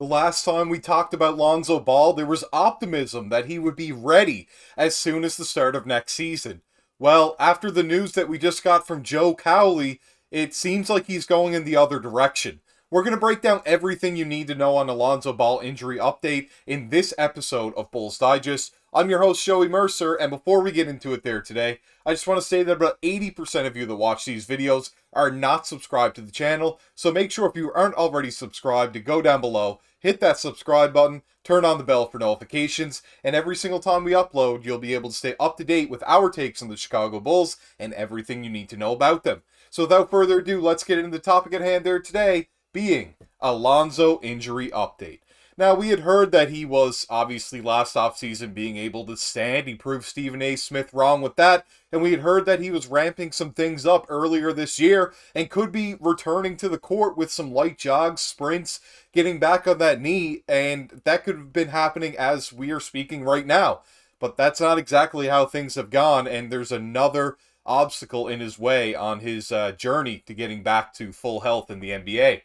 The last time we talked about Lonzo Ball, there was optimism that he would be ready as soon as the start of next season. Well, after the news that we just got from Joe Cowley, it seems like he's going in the other direction. We're going to break down everything you need to know on the Lonzo Ball injury update in this episode of Bulls Digest. I'm your host, Joey Mercer, and before we get into it there today, I just want to say that about 80% of you that watch these videos are not subscribed to the channel, so make sure if you aren't already subscribed to go down below, hit that subscribe button, turn on the bell for notifications, and every single time we upload, you'll be able to stay up to date with our takes on the Chicago Bulls and everything you need to know about them. So without further ado, let's get into the topic at hand there today, being a Lonzo injury update. Now, we had heard that he was obviously last offseason being able to stand. He proved Stephen A. Smith wrong with that. And we had heard that he was ramping some things up earlier this year and could be returning to the court with some light jogs, sprints, getting back on that knee. And that could have been happening as we are speaking right now. But that's not exactly how things have gone. And there's another obstacle in his way on his journey to getting back to full health in the NBA.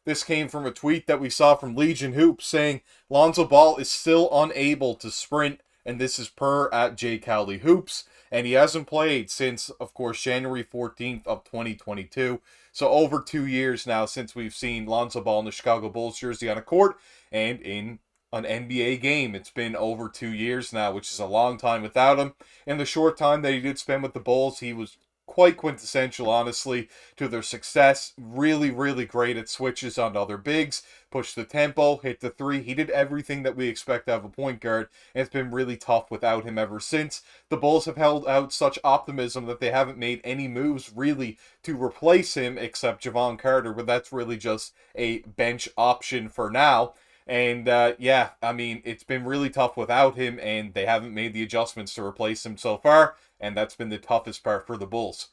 This came from a tweet that we saw from Legion Hoops saying Lonzo Ball is still unable to sprint, and this is per at J. Cowley Hoops, and he hasn't played since, of course, January 14th of 2022. So over 2 years now since we've seen Lonzo Ball in the Chicago Bulls jersey on a court and in an NBA game. It's been over 2 years now, which is a long time without him. In the short time that he did spend with the Bulls, he was quite quintessential, honestly, to their success. Really, really great at switches on other bigs, pushed the tempo, hit the three. He did everything that we expect out of a point guard, and it's been really tough without him ever since. The Bulls have held out such optimism that they haven't made any moves, really, to replace him, except Javon Carter, but that's really just a bench option for now. And yeah, I mean, it's been really tough without him, and they haven't made the adjustments to replace him so far, and that's been the toughest part for the Bulls.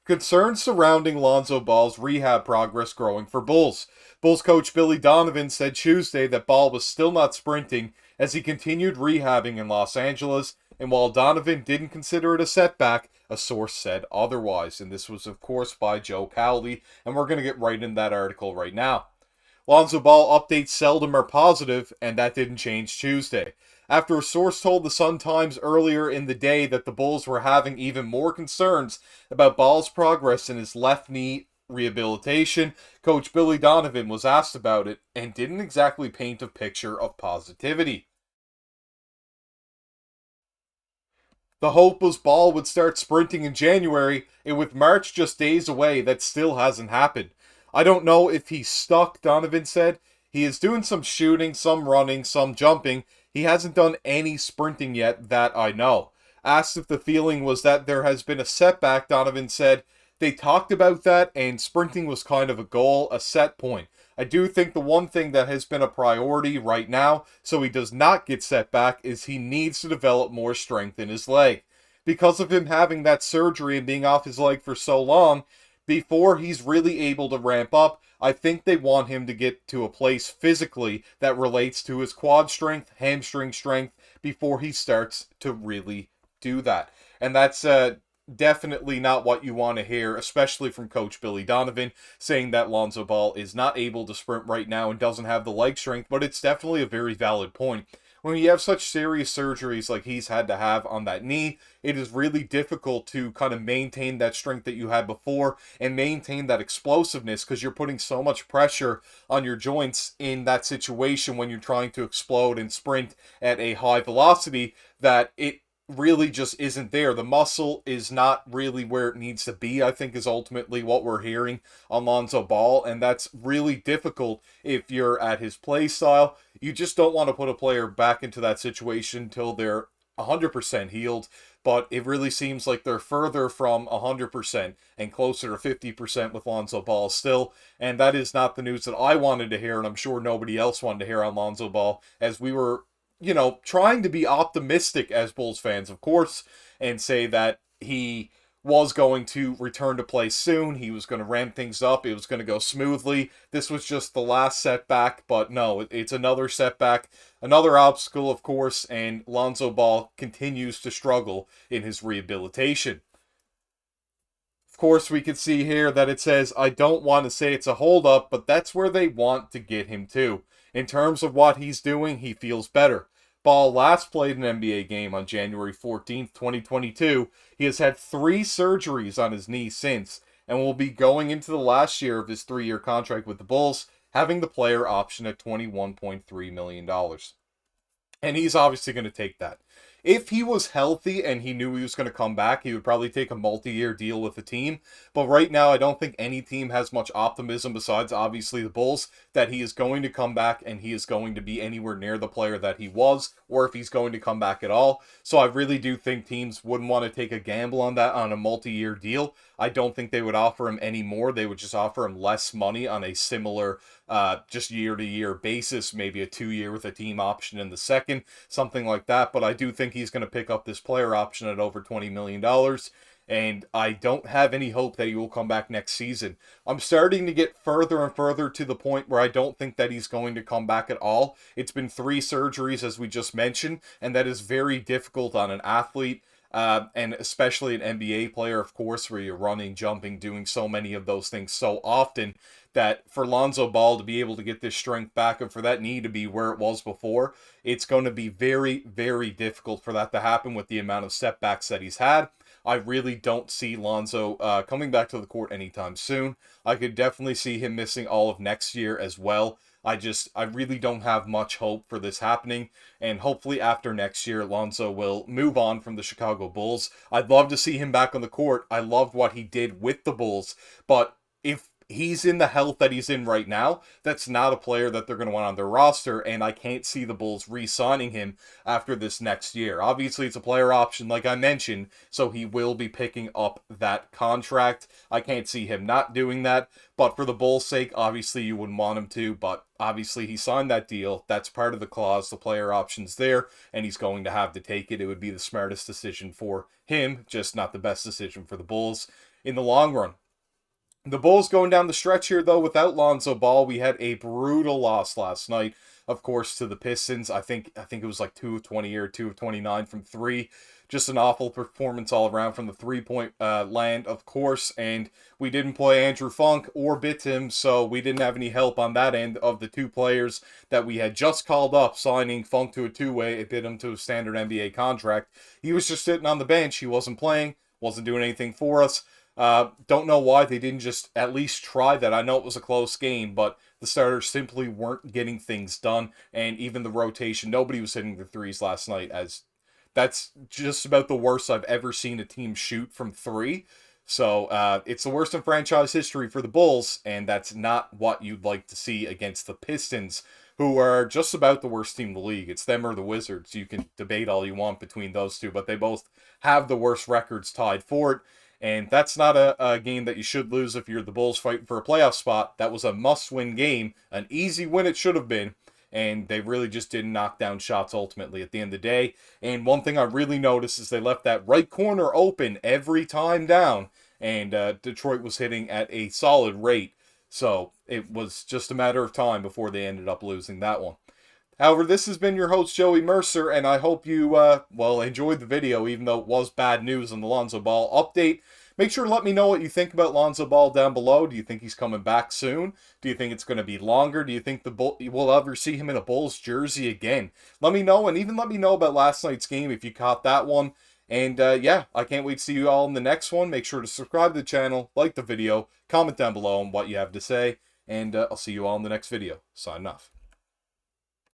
Concerns surrounding Lonzo Ball's rehab progress growing for Bulls. Bulls coach Billy Donovan said Tuesday that Ball was still not sprinting as he continued rehabbing in Los Angeles, and while Donovan didn't consider it a setback, a source said otherwise. And this was, of course, by Joe Cowley, and we're going to get right in that article right now. Lonzo Ball updates seldom are positive, and that didn't change Tuesday. After a source told the Sun-Times earlier in the day that the Bulls were having even more concerns about Ball's progress in his left knee rehabilitation, Coach Billy Donovan was asked about it and didn't exactly paint a picture of positivity. The hope was Ball would start sprinting in January, and with March just days away, that still hasn't happened. I don't know if he's stuck, Donovan said. He is doing some shooting, some running, some jumping. He hasn't done any sprinting yet that I know. Asked if the feeling was that there has been a setback, Donovan said, they talked about that and sprinting was kind of a goal, a set point. I do think the one thing that has been a priority right now, so he does not get set back, is he needs to develop more strength in his leg. Because of him having that surgery and being off his leg for so long, before he's really able to ramp up, I think they want him to get to a place physically that relates to his quad strength, hamstring strength, before he starts to really do that. And that's definitely not what you want to hear, especially from Coach Billy Donovan, saying that Lonzo Ball is not able to sprint right now and doesn't have the leg strength, but it's definitely a very valid point. When you have such serious surgeries like he's had to have on that knee, it is really difficult to kind of maintain that strength that you had before and maintain that explosiveness because you're putting so much pressure on your joints in that situation when you're trying to explode and sprint at a high velocity that it really just isn't there. The muscle is not really where it needs to be, I think, is ultimately what we're hearing on Lonzo Ball, and that's really difficult if you're at his play style. You just don't want to put a player back into that situation until they're 100% healed, but it really seems like they're further from 100% and closer to 50% with Lonzo Ball still, and that is not the news that I wanted to hear, and I'm sure nobody else wanted to hear on Lonzo Ball, as we were trying to be optimistic as Bulls fans, of course, and say that he was going to return to play soon. He was going to ramp things up. It was going to go smoothly. This was just the last setback, but no, it's another setback, another obstacle, of course, and Lonzo Ball continues to struggle in his rehabilitation. Of course, we can see here that it says, I don't want to say it's a holdup, but that's where they want to get him to. In terms of what he's doing, he feels better. Ball last played an NBA game on January 14th, 2022. He has had 3 surgeries on his knee since, and will be going into the last year of his 3-year contract with the Bulls, having the player option at $21.3 million. And he's obviously going to take that. If he was healthy and he knew he was going to come back, he would probably take a multi-year deal with the team. But right now, I don't think any team has much optimism besides, obviously, the Bulls, that he is going to come back and he is going to be anywhere near the player that he was, or if he's going to come back at all. So I really do think teams wouldn't want to take a gamble on that on a multi-year deal. I don't think they would offer him any more. They would just offer him less money on a similar just year-to-year basis, maybe a 2-year with a team option in the second, something like that. But I do think he's going to pick up this player option at over $20 million, and I don't have any hope that he will come back next season. I'm starting to get further and further to the point where I don't think that he's going to come back at all. It's been 3 surgeries, as we just mentioned, and that is very difficult on an athlete. And especially an NBA player, of course, where you're running, jumping, doing so many of those things so often, that for Lonzo Ball to be able to get this strength back and for that knee to be where it was before, it's going to be very, very difficult for that to happen with the amount of setbacks that he's had. I really don't see Lonzo coming back to the court anytime soon. I could definitely see him missing all of next year as well. I really don't have much hope for this happening, and hopefully after next year, Lonzo will move on from the Chicago Bulls. I'd love to see him back on the court. I loved what he did with the Bulls, but if he's in the health that he's in right now, that's not a player that they're going to want on their roster, and I can't see the Bulls re-signing him after this next year. Obviously, it's a player option, like I mentioned, so he will be picking up that contract. I can't see him not doing that, but for the Bulls' sake, obviously you wouldn't want him to, but obviously he signed that deal. That's part of the clause. The player option's there, and he's going to have to take it. It would be the smartest decision for him, just not the best decision for the Bulls in the long run. The Bulls going down the stretch here, though, without Lonzo Ball. We had a brutal loss last night, of course, to the Pistons. I think it was like 2 of 20 or 2 of 29 from 3. Just an awful performance all around from the three-point land, of course. And we didn't play Andrew Funk or Bitim, so we didn't have any help on that end of the 2 players that we had just called up, signing Funk to a 2-way, Bitim to a standard NBA contract. He was just sitting on the bench. He wasn't playing, wasn't doing anything for us. Don't know why they didn't just at least try that. I know it was a close game, but the starters simply weren't getting things done, and even the rotation, nobody was hitting the threes last night, as that's just about the worst I've ever seen a team shoot from 3. So it's the worst in franchise history for the Bulls, and that's not what you'd like to see against the Pistons, who are just about the worst team in the league. It's them or the Wizards. You can debate all you want between those two, but they both have the worst records tied for it. And that's not a game that you should lose if you're the Bulls fighting for a playoff spot. That was a must-win game, an easy win it should have been, and they really just didn't knock down shots ultimately at the end of the day. And one thing I really noticed is they left that right corner open every time down, and Detroit was hitting at a solid rate. So it was just a matter of time before they ended up losing that one. However, this has been your host, Joey Mercer, and I hope you, enjoyed the video, even though it was bad news on the Lonzo Ball update. Make sure to let me know what you think about Lonzo Ball down below. Do you think he's coming back soon? Do you think it's going to be longer? Do you think we'll ever see him in a Bulls jersey again? Let me know, and even let me know about last night's game if you caught that one. And I can't wait to see you all in the next one. Make sure to subscribe to the channel, like the video, comment down below on what you have to say, and I'll see you all in the next video. Signing off.